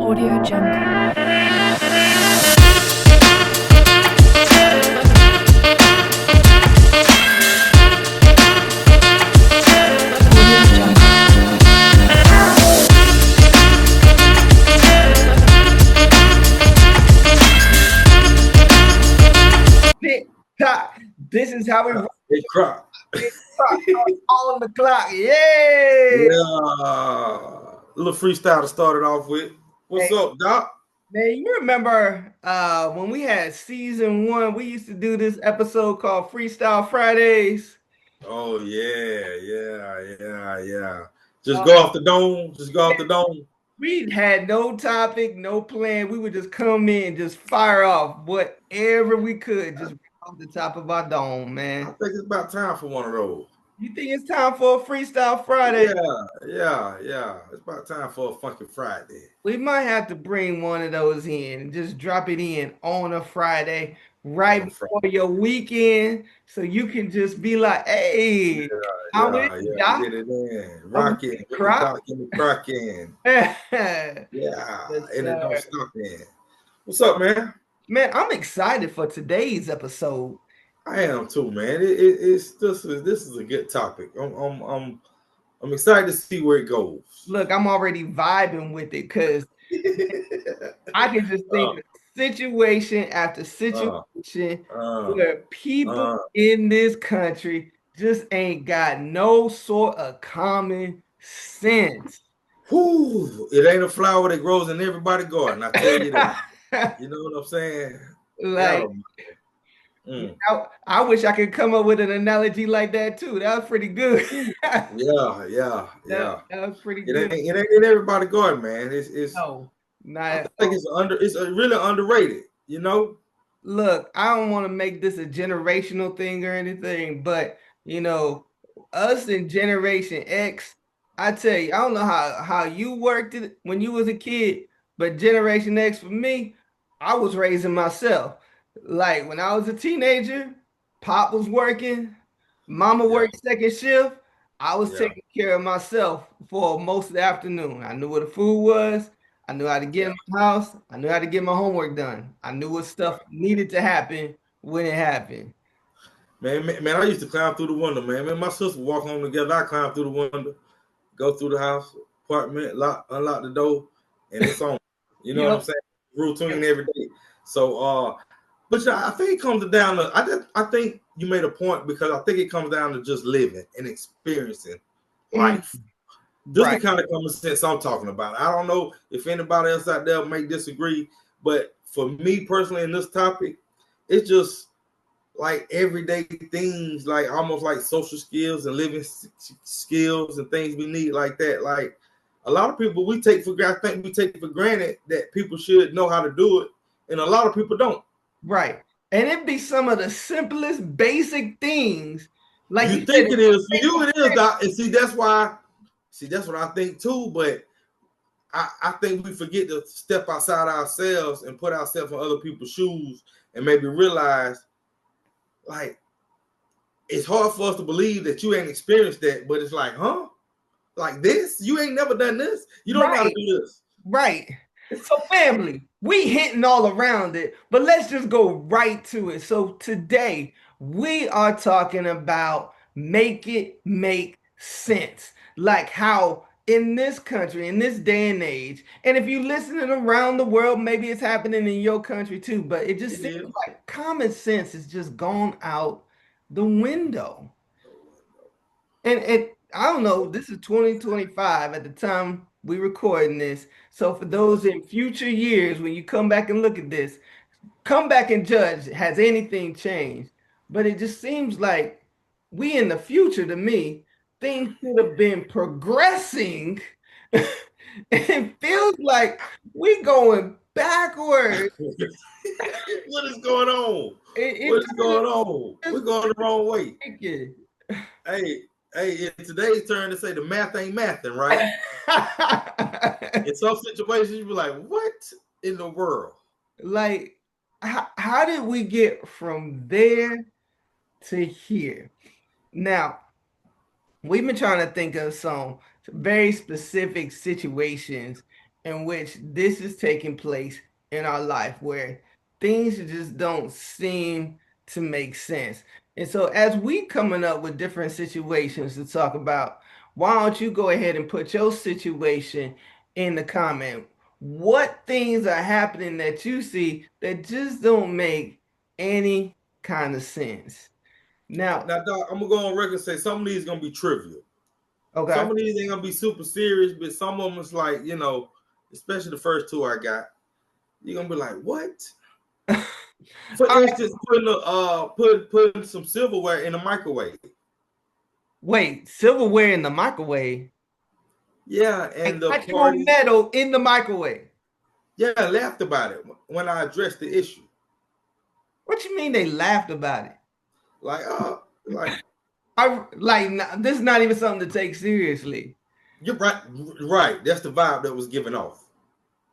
Audio Jungle. Audio Jungle. Tick tock. This is how we rock. Hey, Croc. Tick tock. All on the clock. Yay! Yeah. A little freestyle to start it off with. What's Hey, up, Doc? man, you remember when we had season 1, we used to do this episode called Freestyle Fridays. Oh, yeah. Just Uh, go off the dome. Just go off the dome. we had no topic, no plan. We would just come in, just fire off whatever we could, just off the top of our dome, I man. think it's about time for one of those. You think it's time for a Freestyle Friday? Yeah. It's about time for a funky Friday. We might have to bring one of those in and just drop it in on a Friday right On a before your weekend so you can just be like, hey, I'm with Doc. Get it in. I'm Rock with it. Get the Croc. Doc and the Croc in. Yes, Yeah. And it don't sir. stop in. What's up, man? Man, I'm excited for today's episode. I am too, man. It's this is a good topic. I'm excited to see where it goes. Look, I'm already vibing with it because I can just think of situation after situation where people in this country just ain't got no sort of common sense. Whew, it ain't a flower that grows in everybody's garden. I tell you that. You know what I'm saying? Like, I wish I could come up with an analogy like that too. That was pretty good. Yeah. That was pretty It good. ain't in everybody's garden, man. It's No, not I at think all. it's really underrated. You know? Look, I don't want to make this a generational thing or anything, but us in Generation X, I tell you, I don't know how you worked it when you was a kid, but Generation X for me, I was raising myself. Like when I was a teenager, Pop was working, Mama Yeah, worked second shift. I was yeah, taking care of myself for most of the afternoon. I knew where the food was. I knew how to get yeah. in my house. I knew how to get my homework done. I knew what stuff needed to happen when it happened. Man, I used to climb through the window, man. Man, my sister walk home together. I climb through the window, go through the house, apartment, unlock the door, and it's on. You know what I'm Yep. saying? Routine every day. So but yeah, I think it comes down to I think you made a point because I think it comes down to just living and experiencing Mm, life. This is the right. kind of common sense I'm talking about. I don't know if anybody else out there may disagree, but for me personally in this topic, it's just like everyday things, like almost like social skills and living skills and things we need like that. Like a lot of people I think we take for granted that people should know how to do it, and a lot of people don't. Right. And it'd be some of the simplest basic things. Like You you said, think it is for you, it is, Doc. And that's what I think too. But I think we forget to step outside ourselves and put ourselves in other people's shoes and maybe realize like it's hard for us to believe that you ain't experienced that, but it's like, huh? Like this? You ain't never done this? You don't know how to right, do this. right. So family, we hitting all around it, but let's just go right to it. So today we are talking about make it make sense. Like how in this country, in this day and age, and if you're listening around the world, maybe it's happening in your country too, but it just It seems is. like common sense is just gone out the window. And I don't know, this is 2025 at the time we recording this. So for those in future years, when you come back and look at this, come back and judge, has anything changed? But it just seems like we in the future to me, things should have been progressing. It feels like we going backwards. What is going on? What It is kind of going on? We're just going the wrong way. thinking. Hey, in today's turn to say the math ain't mathing, right? In some situations, you be like, what in the world? Like, how did we get from there to here? Now, we've been trying to think of some very specific situations in which this is taking place in our life where things just don't seem to make sense. And so as we coming up with different situations to talk about, why don't you go ahead and put your situation in the comment? What things are happening that you see that just don't make any kind of sense? Now, Now, Doc, I'm gonna go on record and say some of these gonna be trivial. okay. Some of these ain't gonna be super serious, but some of them is like, especially the first two I got, you're gonna be like, what? For All right, instance, putting some silverware in the microwave. wait, silverware in the microwave? Yeah, Like and the actual party, metal in the microwave? yeah, laughed about it when I addressed the issue. What you mean they laughed about it? Like, like I like this is not even something to take seriously. you're right, right. That's the vibe that was given off.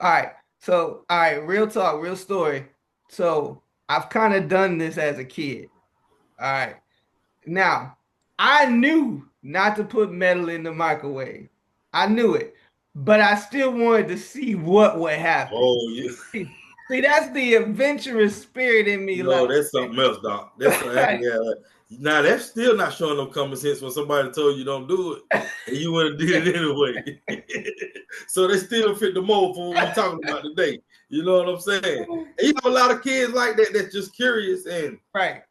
All right. So, all right, real talk, real story. So, I've kind of done this as a kid. All right. Now, I knew not to put metal in the microwave. I knew it, but I still wanted to see what would happen. Oh, yeah. See, that's the adventurous spirit in me. No, Like, that's something else, Doc. That's yeah. Now that's still not showing no common sense when somebody told you don't do it and you want to do it anyway. So they still fit the mold for what we're talking about today. You know what I'm saying? And you have a lot of kids like that that's just curious right.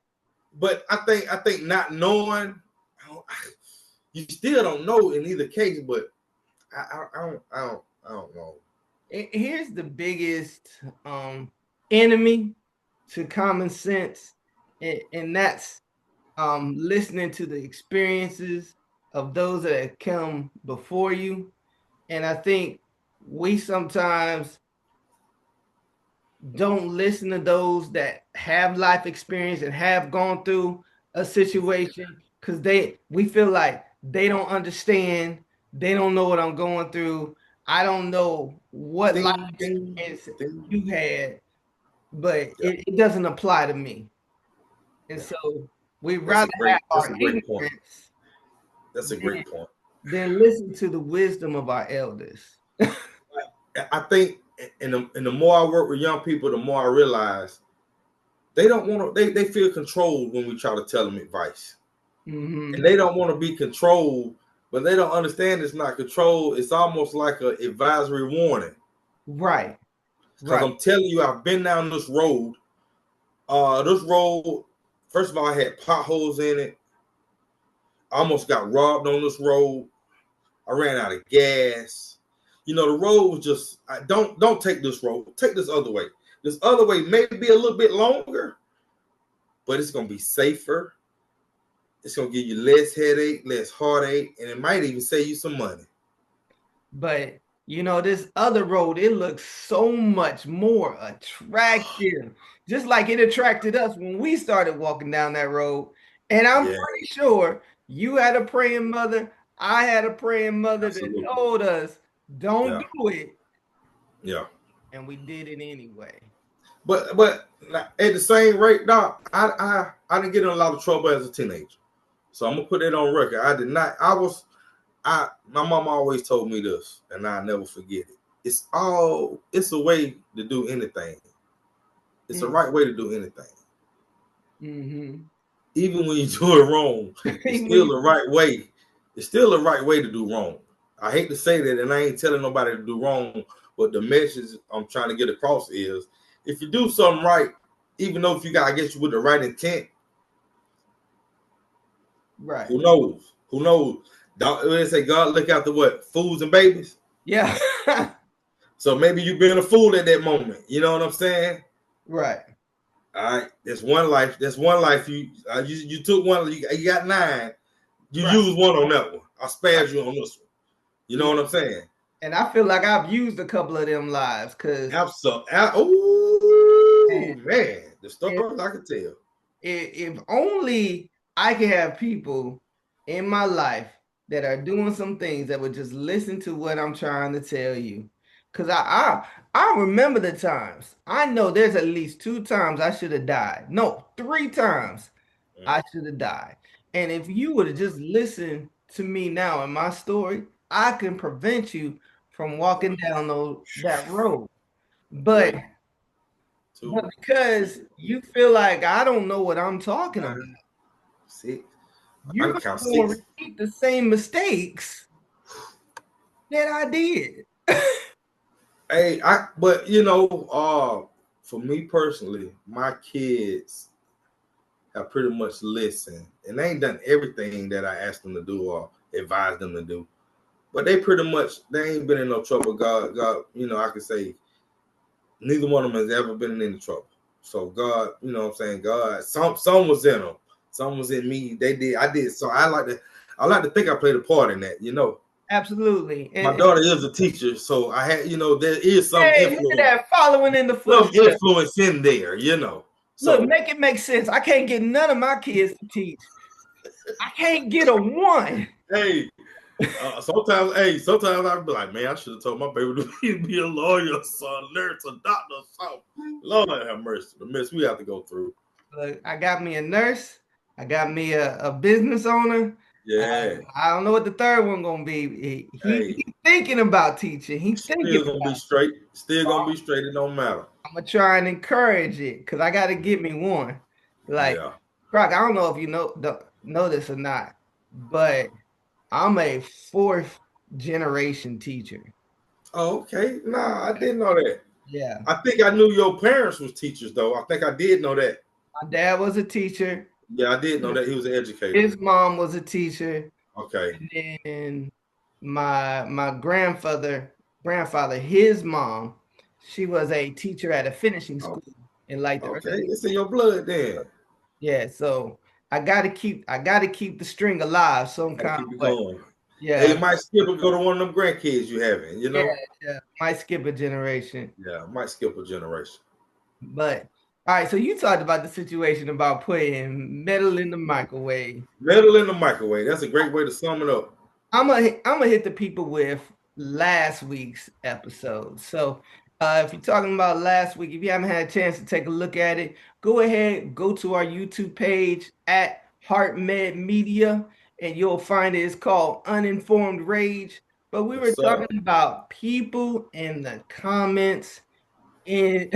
but I think not knowing, you still don't know in either case. But I don't know. Here's the biggest enemy to common sense, and that's listening to the experiences of those that have come before you. And I think we sometimes don't listen to those that have life experience and have gone through a situation because we feel like they don't understand, they don't know what I'm going through. I don't know what life Ding ding experience ding. you had, but Yeah, it doesn't apply to me. And yeah. so we rather have That's our a great point. ignorance That's a than, great point. than listen to the wisdom of our elders. I think, and the more I work with young people, the more I realize they don't want to. They feel controlled when we try to tell them advice, and Hmm. they don't want to be controlled, but they don't understand it's not control. It's almost like an advisory warning. Right, Because right, I'm telling you, I've been down this road. This road, first of all, I had potholes in it. I almost got robbed on this road. I ran out of gas. The road was just don't take this road. Take this other way. This other way may be a little bit longer, but it's gonna be safer. It's gonna give you less headache, less heartache, and it might even save you some money. but this other road, it looks so much more attractive, just like it attracted us when we started walking down that road. And I'm Yeah, pretty sure you had a praying mother, I had a praying mother that absolutely. told us, don't Yeah, do it, yeah. and we did it anyway. But like, at the same rate, Doc, I didn't get in a lot of trouble as a teenager. So I'm gonna put that on record. I did not. I my mom always told me this, and I never forget it. It's a way to do anything. It's the right way to do anything. Mm-hmm. Even when you do it wrong, it's Even when still you, the right way. It's still the right way to do wrong. I hate to say that, and I ain't telling nobody to do wrong, but the message I'm trying to get across is if you do something right, even though if you got, I guess you with the right intent, right. who knows? Who knows? They say God look after what? Fools and babies. Yeah. So maybe you been a fool at that moment. You know what I'm saying? Right. All right. There's one life. There's one life. You took one. You got nine. You Right. used one on that one. I Right. spared you on this one. You know Yeah. what I'm saying? And I feel like I've used a couple of them lives because Absolutely. Oh man, man, the if, stories I could tell. if only I could have people in my life that are doing some things that would just listen to what I'm trying to tell you. Cause I remember the times. I know there's at least two times I should have died. No, three times I should have died. And if you would have just listened to me now in my story, I can prevent you from walking down that road. But Yeah. but 2, because 3, you feel like I don't know what I'm talking 5, about, 6. I you're can count going to 6. repeat the same mistakes that I did. Hey, but for me personally, my kids have pretty much listened, and they ain't done everything that I asked them to do or advised them to do. But they ain't been in no trouble. God, I can say neither one of them has ever been in any trouble. So God, what I'm saying, God, some was in them, some was in me. I did. So I like to think I played a part in that. Absolutely. My And daughter is a teacher, so I had, there is some hey, look at influence, that following in the footsteps. in there. Look, So make it make sense. I can't get none of my kids to teach. I can't get a one. hey, sometimes I'd be like, man, I should have told my baby to be a lawyer, a nurse, a doctor, or something. Lord have mercy, the mess we have to go through. Look, I got me a nurse. I got me a business owner. Yeah. I don't know what the third one gonna be. Hey, He thinking about teaching. He thinking still gonna be about. straight. Still gonna be straight. It don't matter. I'm gonna try and encourage it because I got to get me one. Like Yeah. Croc, I don't know if you don't know this or not, but I'm a fourth generation teacher. Oh, okay. Nah, I didn't know that. Yeah, I think I knew your parents was teachers, though. I think I did know that. my dad was a teacher. Yeah, I did know that he was an educator. His mom was a teacher, Okay. and then my grandfather, his mom, she was a teacher at a finishing Oh, school in like the okay. early. It's in your blood then. Yeah, so I gotta keep the string alive some Gotta kind keep of it way. going. Hey, Yeah, you might skip and go to one of them grandkids you having, yeah, yeah. Might skip a generation. Yeah, might skip a generation. But all right, so you talked about the situation about putting metal in the microwave. Metal in the microwave. That's a great way to sum it up. I'm gonna hit the people with last week's episode. So if you're talking about last week, if you haven't had a chance to take a look at it, go ahead, go to our YouTube page at HeartMed Media, and you'll find it. It's called Uninformed Rage. But we were Yes, sir. talking about people in the comments in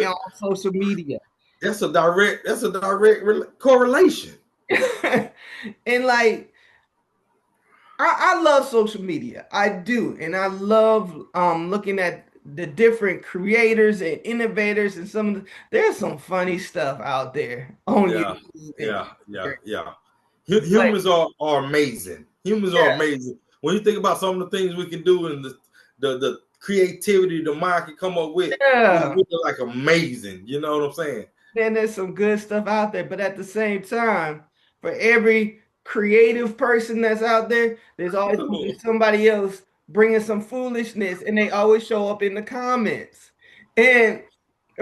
on social media. That's a direct correlation. And like I love social media. I do. And I love looking at the different creators and innovators and there's some funny stuff out there on Yeah, YouTube and yeah, yeah, Instagram. yeah. Like, Humans are amazing. Humans are yeah, amazing. When you think about some of the things we can do and the creativity the mind can come up with, yeah. we're like amazing. You know what I'm saying? Then there's some good stuff out there. But at the same time, for every creative person that's out there, there's always going to be somebody else bringing some foolishness, and they always show up in the comments. And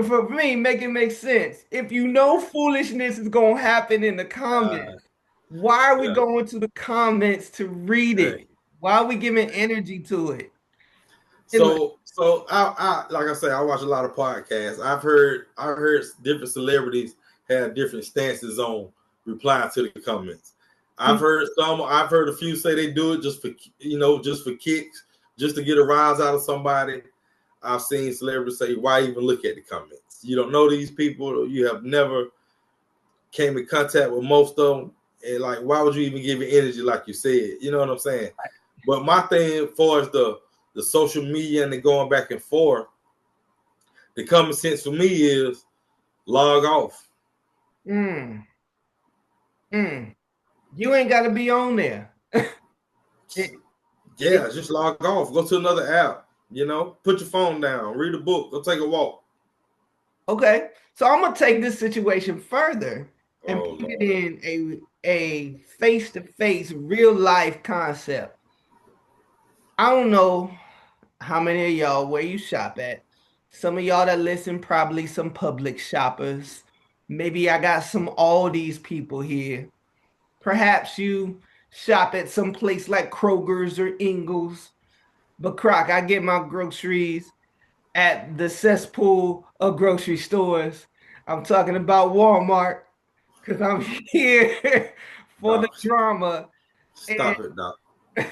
for me, make it make sense. If you know foolishness is going to happen in the Uh, comments, why are we yeah. going to the comments to read it? Hey. Why are we giving energy to it? And look, So I like I say, I watch a lot of podcasts. I heard different celebrities have different stances on replying to the comments. I've heard a few say they do it just for kicks, just to get a rise out of somebody. I've seen celebrities say, why even look at the comments? You don't know these people, you have never came in contact with most of them. And like, why would you even give it energy like you said? You know what I'm saying? But my thing as far as the social media and the going back and forth, the common sense for me is log off. mm, you ain't got to be on there. It, it, Yeah, just log off. Go to another app. Put your phone down, read a book, go take a walk. Okay, so I'm gonna take this situation further and Oh put it Lord. in a face-to-face, real life concept. I don't know how many of y'all where you shop at. Some of y'all that listen probably some public shoppers. Maybe I got some Aldi's people here. Perhaps you shop at some place like Kroger's or Ingles. But Croc, I get my groceries at the cesspool of grocery stores. I'm talking about Walmart because I'm here for the Doc. drama. And Stop it, Doc.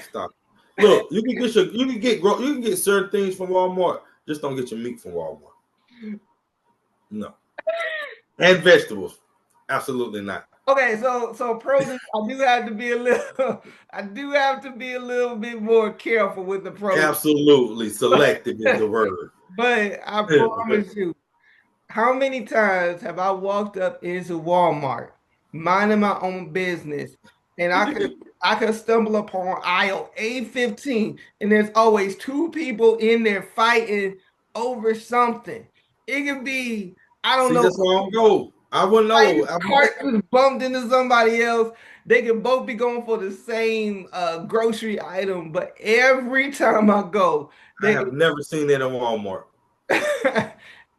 Stop. Look, you can get certain things from Walmart. Just don't get your meat from Walmart. No, and vegetables, absolutely not. Okay, so produce. I do have to be a little. I do have to be a little bit more careful with the produce. Absolutely, selective is the word. But I promise you, how many times have I walked up into Walmart, minding my own business, and I could stumble upon aisle A15, and there's always two people in there fighting over something. It could be, I don't See, know, that's where I don't go. I wouldn't know. cart just bumped into somebody else. They could both be going for the same grocery item, but every time I go, I they have never seen that in Walmart.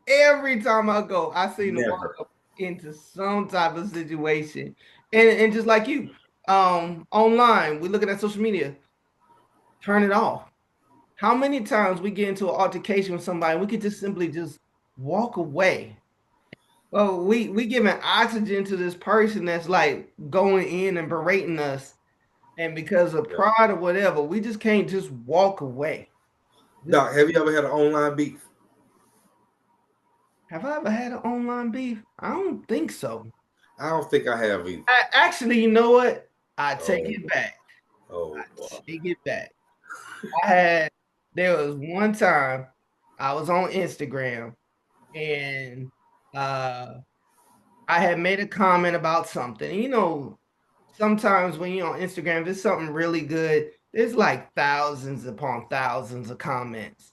every time I go, I seem to walk Never. up into some type of situation. And just like you, online, we're looking at social media, turn it off. How many times we get into an altercation with somebody, we could just simply just walk away. Well, we giving oxygen to this person that's like going in and berating us, and because of pride or whatever, we just can't just walk away. Doc, have you ever had an online beef? Have I ever had an online beef? I don't think so. I don't think I have either. Actually, you know what? I take it back. Oh, Take it back. There was one time I was on Instagram and I had made a comment about something. You know, sometimes when you're on Instagram, there's something really good. There's like thousands upon thousands of comments.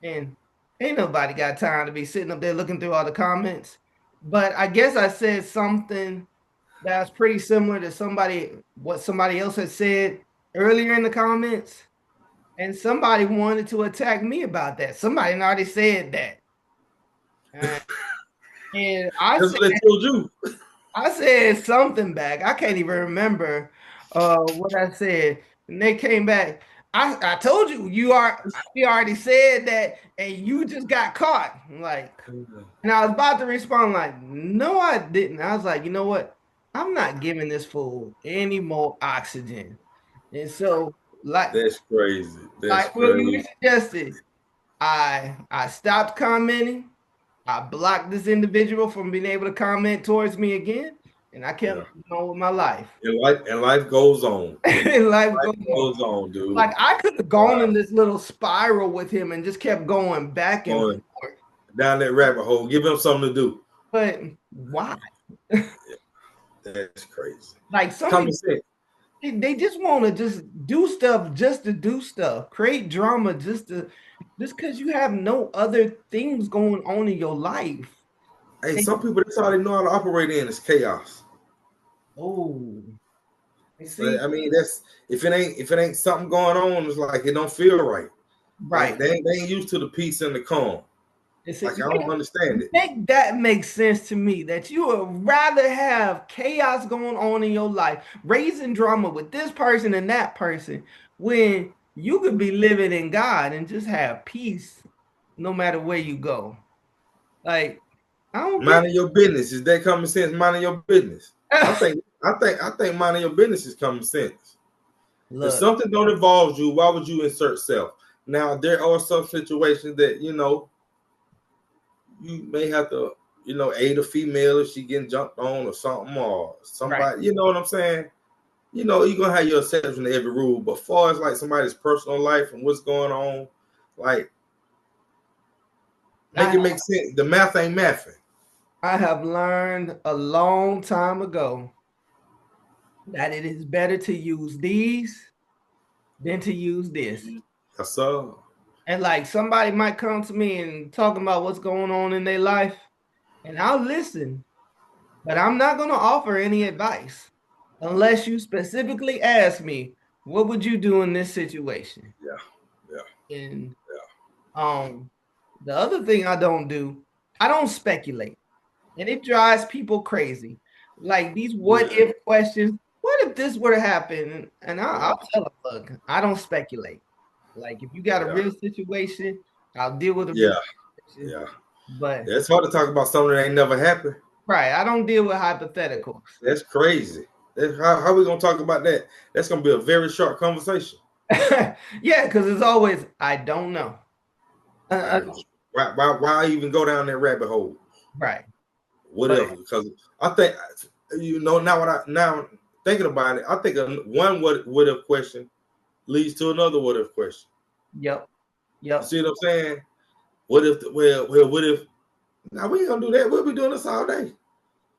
And ain't nobody got time to be sitting up there looking through all the comments. But I guess I said something that's pretty similar to what somebody else had said earlier in the comments. And somebody wanted to attack me about that. Somebody already said that. And that's what they told you. I said something back. I can't even remember what I said. And they came back. I told you you already said that and you just got caught. Like, and I was about to respond like, no, I didn't. I was like, you know what? I'm not giving this fool any more oxygen. And so that's crazy. That's like what you crazy. suggested, I stopped commenting. I blocked this individual from being able to comment towards me again, and I kept going with my life. And life goes on. And life goes on, dude. Like I could have gone in this little spiral with him and just kept going back and forth down that rabbit hole. Give him something to do. But why? That's crazy. Like some they just want to just do stuff just to do stuff, create drama just because you have no other things going on in your life. Hey, some people, that's all they know how to operate in is chaos. Oh, I mean, that's if it ain't something going on, it's like it don't feel right. Right. Like, they ain't used to the peace and the calm. Like I don't understand it. That makes sense to me that you would rather have chaos going on in your life, raising drama with this person and that person, when you could be living in God and just have peace no matter where you go. Like, I don't minding your business. Is that common sense? Minding your business. I think minding your business is common sense. Look, if something don't involve you, why would you insert self? Now there are some situations that you may have to, aid a female if she getting jumped on or something, or somebody, right. You know what I'm saying? You're gonna have your exception to every rule, but far as like somebody's personal life and what's going on, like make it make sense. The math ain't mathing. I have learned a long time ago that it is better to use these than to use this. Yes, sir. And like somebody might come to me and talking about what's going on in their life, and I'll listen, but I'm not going to offer any advice unless you specifically ask me, what would you do in this situation? Yeah. And the other thing I don't do, I don't speculate. And it drives people crazy. Like these what if questions. What if this were to happen? And I'll tell them, look, I don't speculate. Like if you got a real situation, I'll deal with it. Yeah. But it's hard to talk about something that ain't never happened. Right. I don't deal with hypotheticals. That's crazy. How are we gonna talk about that? That's gonna be a very short conversation. Yeah, because it's always I don't know. Why even go down that rabbit hole? Right. But Whatever, because I think now what I now thinking about it, I think one would have question leads to another would have question. yep, You yep. see what I'm saying? What if what if now we ain't gonna do that? We'll be doing this all day.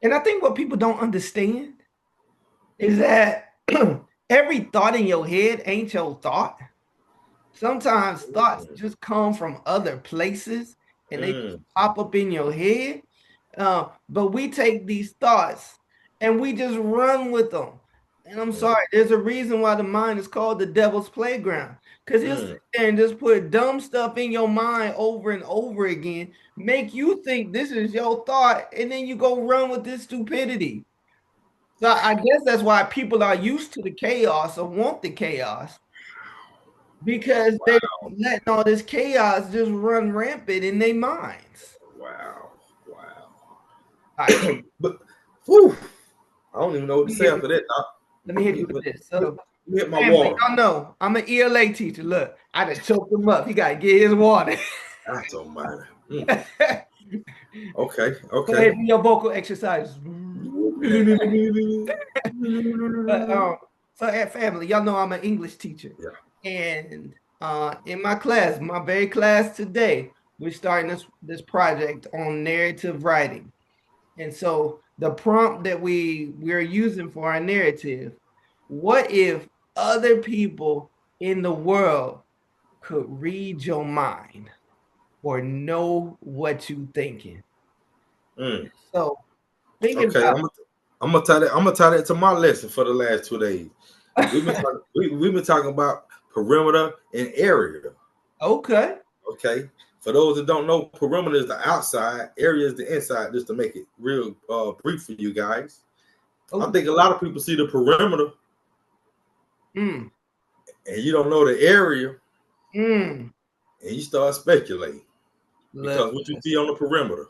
And I think what people don't understand is that every thought in your head ain't your thought. Sometimes thoughts Mm, just come from other places and they just mm, pop up in your head. But we take these thoughts and we just run with them. And I'm mm, sorry, there's a reason why the mind is called the devil's playground. Because he'll mm. sit there and just put dumb stuff in your mind over and over again, make you think this is your thought, and then you go run with this stupidity. So I guess that's why people are used to the chaos or want the chaos because they're letting all this chaos just run rampant in their minds. Wow, All right, wow. But whew, I don't even know what let to me say hit you, after that. let me hit you with this. So, Hit my family, water. y'all know I'm an ELA teacher. Look, I just choked him up. He got to get his water. That's on mine. Go Okay, ahead, okay. do your vocal exercises. But so at family, y'all know I'm an English teacher, Yeah. and in my class, my very class today, we're starting this project on narrative writing. And so the prompt that we're using for our narrative, what if other people in the world could read your mind or know what you thinking? Mm. So thinking Okay, about I'm gonna tie that. I'm gonna tie that to my lesson for the last 2 days. We've been talking about perimeter and area. okay. Okay, for those that don't know, perimeter is the outside, area is the inside. Just to make it real brief for you guys, I Oh, think a lot of people see the perimeter mm, and you don't know the area, mm. and you start speculating Look, because what you see on the perimeter.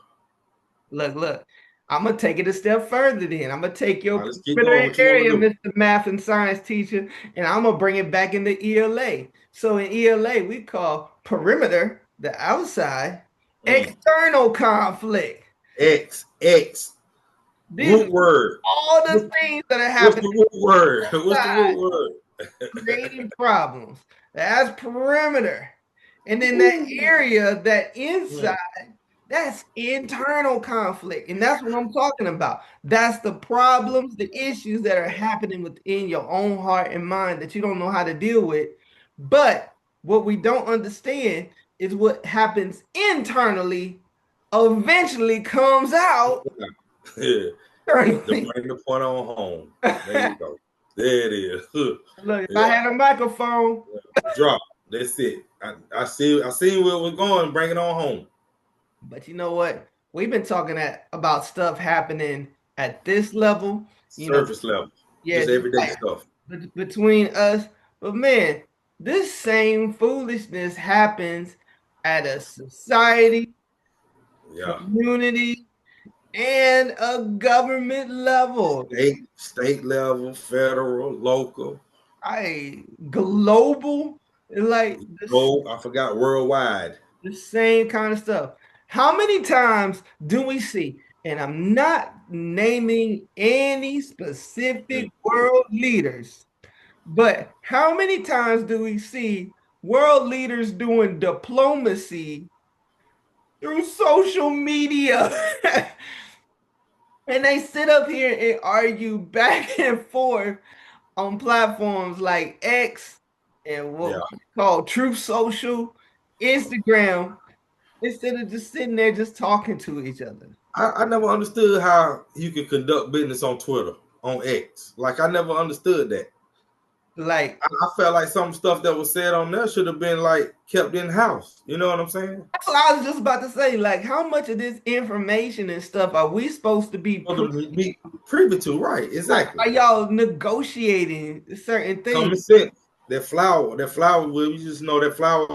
look. I'm gonna take it a step further then. I'm gonna take All your right, let's keep going. perimeter What you want area, to do? Mr. Math and Science teacher, and I'm gonna bring it back into ELA. So in ELA, we call perimeter the outside, Mm. external conflict. X This is root word. all What, the things that are what's happening the root word? What's the outside, root word? creating problems. That's perimeter. And then that Ooh. area, that inside. Mm, That's internal conflict. And that's what I'm talking about. That's the problems, the issues that are happening within your own heart and mind that you don't know how to deal with. But what we don't understand is what happens internally eventually comes out yeah. To externally. bring the point on home. There you go. There it is. Look, if I Yeah. had a microphone, Drop. That's it. I see where we're going. Bring it on home. but you know what? We've been talking about stuff happening at this level, you know, Surface level. yeah, Just just everyday like stuff. between us. But man, this same foolishness happens at a society, Yeah. community, and a government level. State level, federal, local. I global, like Go. I forgot worldwide. the same kind of stuff. How many times do we see? And I'm not naming any Mm. specific world leaders. But how many times do we see world leaders doing diplomacy through social media? And they sit up here and argue back and forth on platforms like X and what Yeah. we call Truth Social, Instagram, instead of just sitting there just talking to each other. I never understood how you could conduct business on Twitter, on X. Like I never understood that. Like, I felt like some stuff that was said on there should have been like kept in house. You know what I'm saying? that's what I was just about to say. Like, how much of this information and stuff are we supposed to be For to be privy to, right? Exactly. are y'all negotiating certain Common things? sense. That flower. Well, we just know that flower.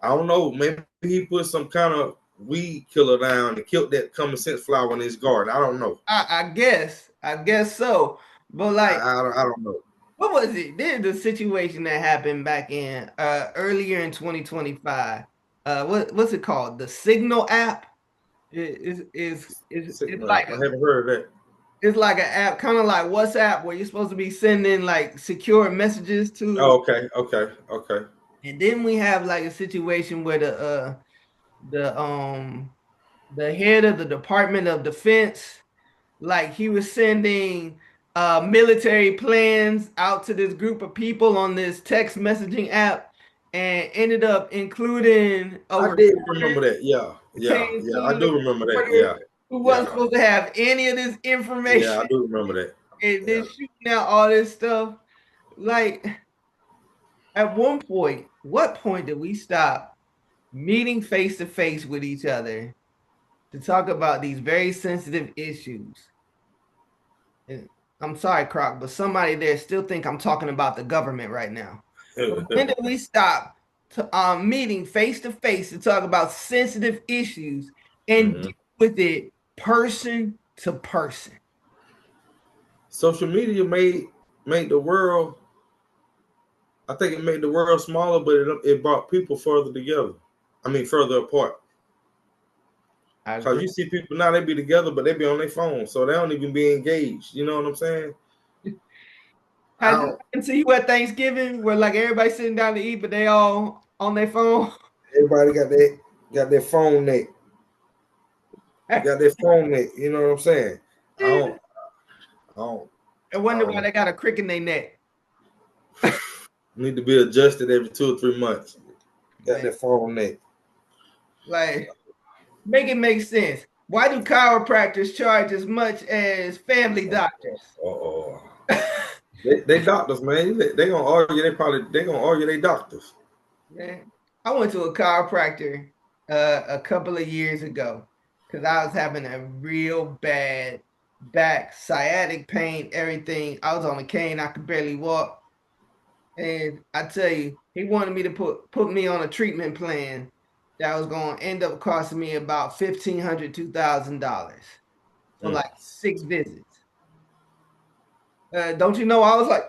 I don't know. Maybe he put some kind of weed killer down and killed that common sense flower in his garden. I don't know. I guess so. But like, I don't know. what was it? There's a situation that happened back in earlier in 2025. What's it called? The Signal app is it's Signal. like I haven't heard of that. it's like an app, kind of like WhatsApp, where you're supposed to be sending like secure messages to. Oh, okay. And then we have like a situation where the the head of the Department of Defense, like he was sending military plans out to this group of people on this text messaging app, and ended up including a I did reporter. remember that. Yeah, It came I including do a remember that. reporter who wasn't Yeah, supposed to have any of this yeah, I information, do remember that. and then Yeah. shooting out all this stuff. Like, at one point, what point did we stop meeting face to face with each other to talk about these very sensitive issues? And I'm sorry, Croc, but somebody there still think I'm talking about the government right now. But when did we stop meeting face to face to talk about sensitive issues and Mhm. deal with it person to person? Social media made the world. I think it made the world smaller, but it brought people further together. I mean, further apart. I Cause agree. you see people now they be together, but they be on their phone, so they don't even be engaged. You know what I'm saying? I Has it don't, happened to you at Thanksgiving where like everybody sitting down to eat, but they all on their phone? everybody got their phone neck, got their phone neck. You know what I'm saying? I don't, I don't, I I wonder why don't they got a crick in their neck. need to be adjusted every 2 or 3 months. Got Man, their phone neck. like, make it make sense. Why do chiropractors charge as much as family doctors? Oh, they doctors, man. They gonna argue. They gonna argue. They doctors. Man, I went to a chiropractor a couple of years ago because I was having a real bad back, sciatic pain, everything. I was on a cane, I could barely walk. And I tell you, he wanted me to put me on a treatment plan that was going to end up costing me about $1,500, $2,000 for Mm. like 6 visits. Don't you know? I was like,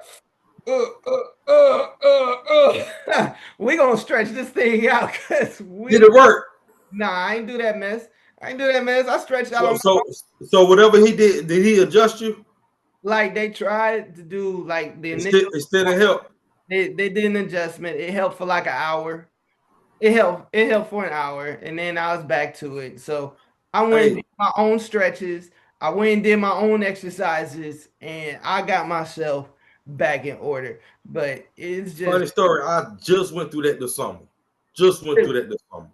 we gonna stretch this thing out because Did we it work? nah, I ain't do that mess. I ain't do that mess. I stretched out So on so so whatever he did he adjust you? like they tried to do like the initial. It still didn't help. They did an adjustment. It helped for like an hour. It helped for an hour, and then I was back to it. So I went and Hey, did my own stretches. I went and did my own exercises, and I got myself back in order. But it's just funny story. I just went through that this summer. Just went through really, that this summer.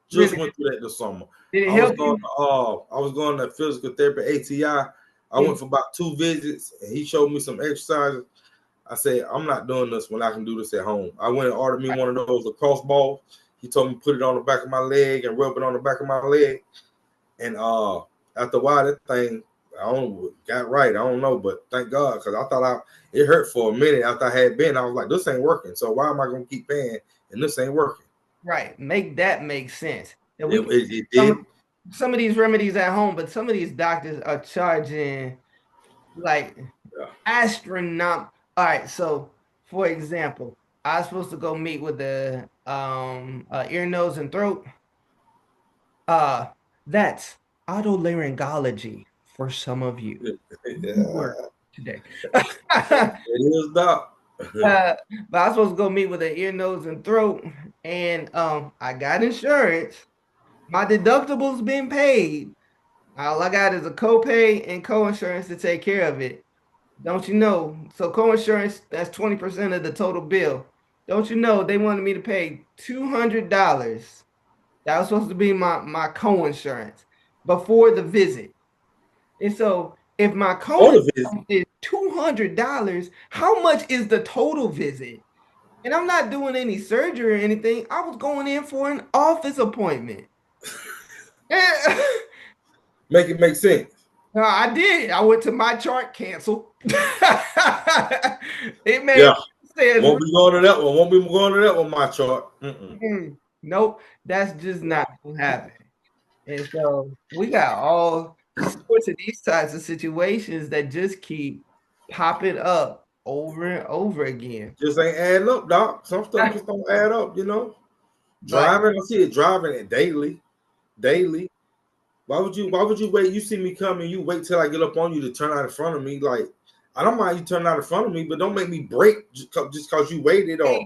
Just really, went through that this summer. did it I was help going you? I was going to physical therapy ATI. I Mm. went for about 2 visits and he showed me some exercises. I said, I'm not doing this when I can do this at home. I went and ordered me one of those lacrosse balls. He told me to put it on the back of my leg and rub it on the back of my leg. And after a while, that thing, I don't got right. I don't know, but thank God, because I thought it hurt for a minute after I had been. I was like, this ain't working. So why am I gonna keep paying and this ain't working? Right. Make that make sense. That It, we can it, it did. some of these remedies at home, but some of these doctors are charging like Yeah. astronomical. All right, so for example, I was supposed to go meet with the ear, nose, and throat. Uh, that's otolaryngology for some of you. Yeah. Word today. It is doc. But I was supposed to go meet with the ear, nose, and throat, and I got insurance. My deductible's been paid. All I got is a copay and co-insurance to take care of it. Don't you know? So co-insurance, that's 20% of the total bill. Don't you know they wanted me to pay $200. That was supposed to be my co-insurance before the visit. And so if my On the visit. co-insurance is $200, how much is the total visit? And I'm not doing any surgery or anything. I was going in for an office appointment. Make it make sense. I did. I went to my chart, cancel. It made Yeah. sense. Won't be going to that one. Won't be going to that one, my chart. Nope, that's just not gonna happen. And so we got all sorts of these types of situations that just keep popping up over and over again. Just ain't adding up, doc. Some stuff just don't add up, you know. Driving, I see it driving it daily. Why would you wait? You see me coming, you wait till I get up on you to turn out in front of me. Like, I don't mind you turning out in front of me, but don't make me break just because you waited or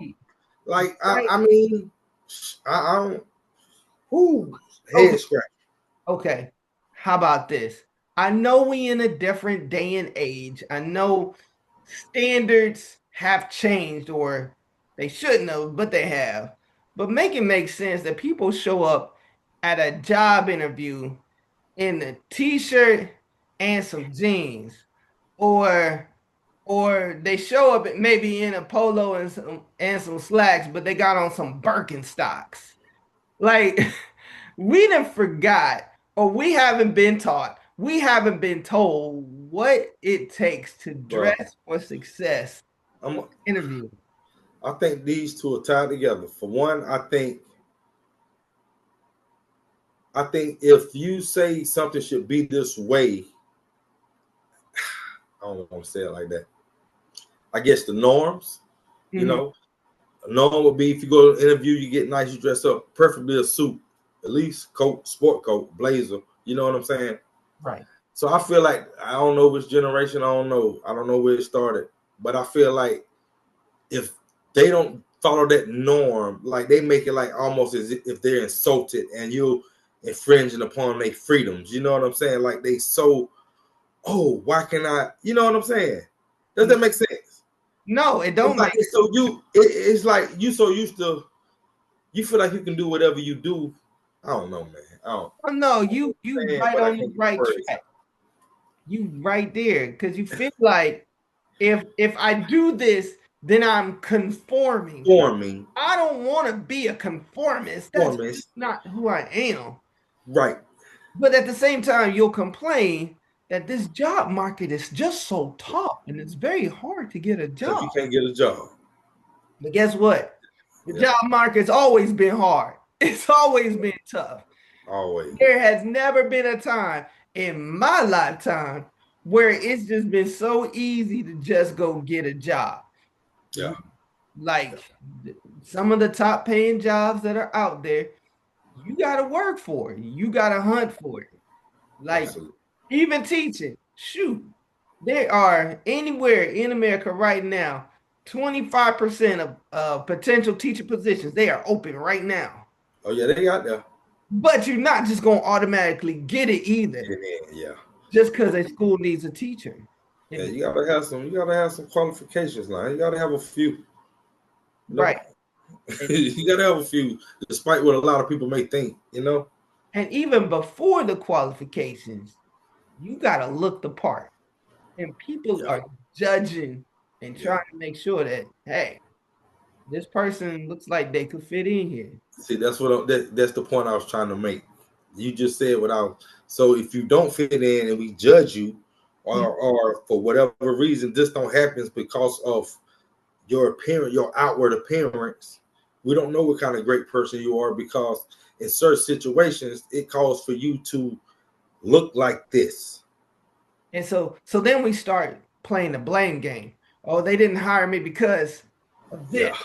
like I mean I don't head scratch. Okay. How about this? I know we in a different day and age. I know standards have changed or they shouldn't have, but they have. But make it make sense that people show up at a job interview in a t-shirt and some jeans, or they show up maybe in a polo and some slacks, but they got on some Birkenstocks. Like we done forgot, or we haven't been taught, we haven't been told what it takes to dress for success. Interview. I think these two are tied together. For one, I think if you say something should be this way, I don't want to say it like that. I guess the norms, you know, a norm would be if you go to an interview, you get nice, you dress up, preferably a suit, at least coat, sport coat, blazer. You know what I'm saying? Right. So I feel like I don't know which generation. I don't know where it started, but I feel like if they don't follow that norm, like they make it like almost as if they're insulted and you're infringing upon their freedoms. You know what I'm saying? Like they why can I? You know what I'm saying? Does that make sense? No, it don't. It's like you so used to, you feel like you can do whatever you do. I don't know, man. No, you right on the right track. You right there, because you feel like if I do this, then I'm conforming. I don't want to be a conformist. That's not who I am. Right. But at the same time, you'll complain that this job market is just so tough and it's very hard to get a job. You can't get a job. But guess what? The job market's always been hard. It's always been tough. Always. There has never been a time in my lifetime where it's just been so easy to just go get a job. Yeah. Like some of the top paying jobs that are out there, you got to work for it. You got to hunt for it. Like even teaching, shoot, there are anywhere in America right now, 25% of potential teacher positions, they are open right now. Oh yeah, they got there. But you're not just going to automatically get it either. Yeah. Just because a school needs a teacher. Yeah, you gotta have some qualifications now. You gotta have a few. Right. You gotta have a few, despite what a lot of people may think, you know. And even before the qualifications, you gotta look the part. And people are judging and trying to make sure that, hey, this person looks like they could fit in here. See, that's the point I was trying to make. You just said so if you don't fit in and we judge you, or for whatever reason this don't happen because of your appearance, your outward appearance, we don't know what kind of great person you are, because in certain situations it calls for you to look like this. And so then we start playing the blame game. Oh, they didn't hire me because of this.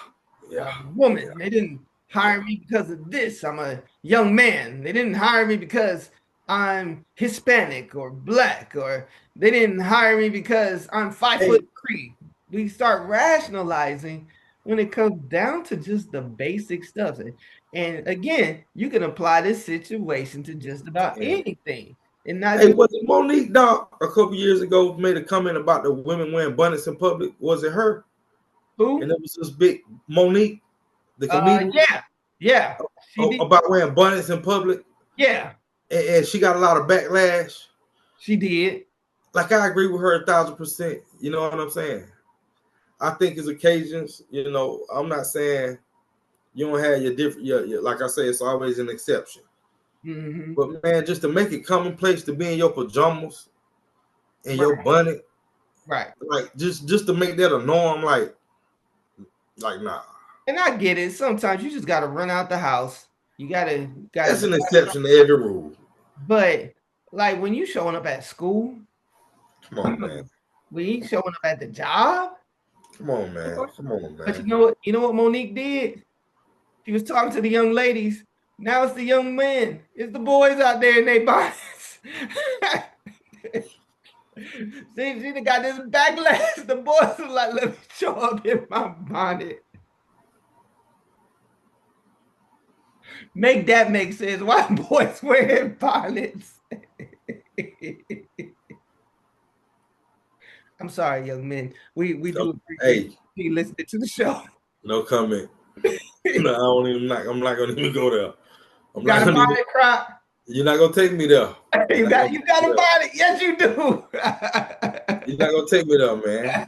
Woman, they didn't hire me because of this. I'm a young man. They didn't hire me because I'm Hispanic or black, or they didn't hire me because I'm 5'3". We start rationalizing when it comes down to just the basic stuff. And again, you can apply this situation to just about anything. And not was it Monique Dog a couple years ago made a comment about the women wearing bonnets in public? Was it her? Who? And it was this big Monique, the comedian. Yeah. About wearing bonnets in public. Yeah. And she got a lot of backlash. She did. Like, I agree with her 1,000%. You know what I'm saying? I think it's occasions. You know, I'm not saying you don't have your different. Your like I say, it's always an exception. Mm-hmm. But man, just to make it commonplace to be in your pajamas and your bonnet, right? Like just to make that a norm, like nah. And I get it. Sometimes you just got to run out the house. You gotta. That's an exception to every rule. But like when you showing up at school, come on, man. When you showing up at the job, Come on, man. Come on, But you man. know what? You know what Monique did? She was talking to the young ladies. Now it's the young men. It's the boys out there in their bonnets. She done got this backlash. The boys are like, let me show up in my bonnet. Make that make sense. Why boys wearing bonnets? I'm sorry, young men. We do appreciate you listening to the show. No comment. No, I don't even. I'm not gonna even go there. I'm Got not a gonna bonnet, Croc? You're not gonna take me there. You got a bonnet? Yes, you do. You're not gonna take me there, man.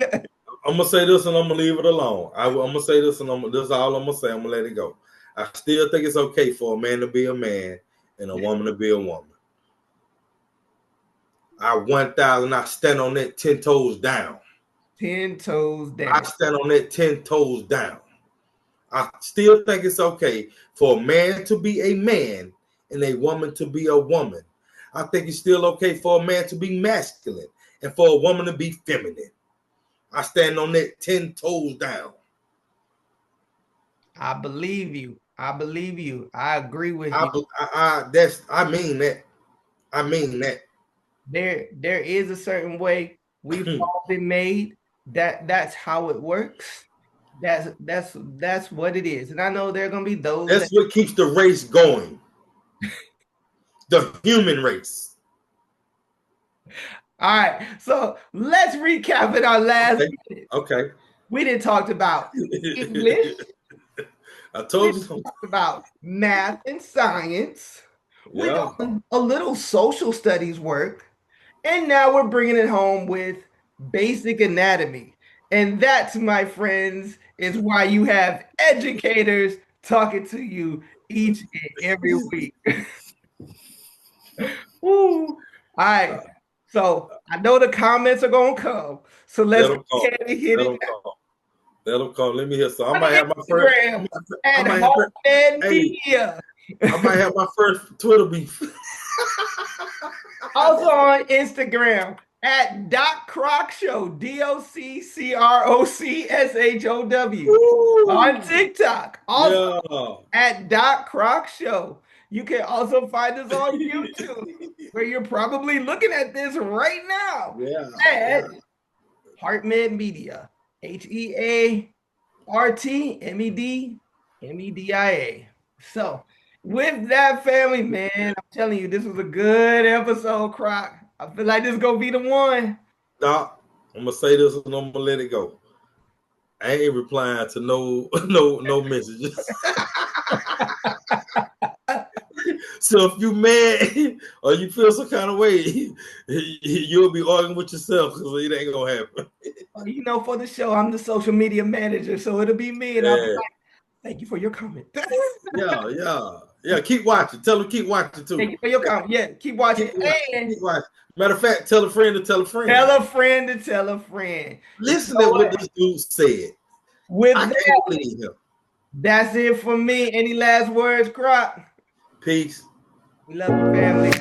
I'm gonna say this and I'm gonna leave it alone. I'm gonna say this and this is all I'm gonna say. I'm gonna let it go. I still think it's okay for a man to be a man and a woman to be a woman. I 1,000. I stand on that 10 toes down. 10 toes down. I stand on that 10 toes down. I still think it's okay for a man to be a man and a woman to be a woman. I think it's still okay for a man to be masculine and for a woman to be feminine. I stand on that 10 toes down. I believe you. I believe you. I agree with you. I mean that. I mean that. There is a certain way we've all been made. That's how it works. That's what it is. And I know there are gonna be those. That's what keeps the race going. The human race. All right, so let's recap in our last minute. Okay. We didn't talk about English. I told you. We talked about math and science. We Yeah. done a little social studies work. And now we're bringing it home with basic anatomy. And that, my friends, is why you have educators talking to you each and every week. Woo. All right. So I know the comments are going to come. So let's hit it. Let them come. Let me hear some. I might have my first. I might have my first Twitter beef. Also on Instagram at Croc Show, DOCCROCSHOW. On TikTok, also at Croc Show. You can also find us on YouTube, where you're probably looking at this right now. At HeartMed Media, HeartMedMedia. So, with that, family, man, I'm telling you, this was a good episode, Croc. I feel like this is gonna be the one. Doc, I'm gonna say this and I'm gonna let it go. I ain't replying to no messages. So if you mad or you feel some kind of way, you'll be arguing with yourself because it ain't gonna happen. You know, for the show, I'm the social media manager, so it'll be me, and I'll be like, thank you for your comment. Yeah. Keep watching. Tell them keep watching too. Thank you for your comment. Yeah, keep watching. Keep watching. Matter of fact, tell a friend to tell a friend. Tell a friend to tell a friend. Listen to what this dude said. I can't believe him. That's it for me. Any last words, Croc? Peace. We love you, family.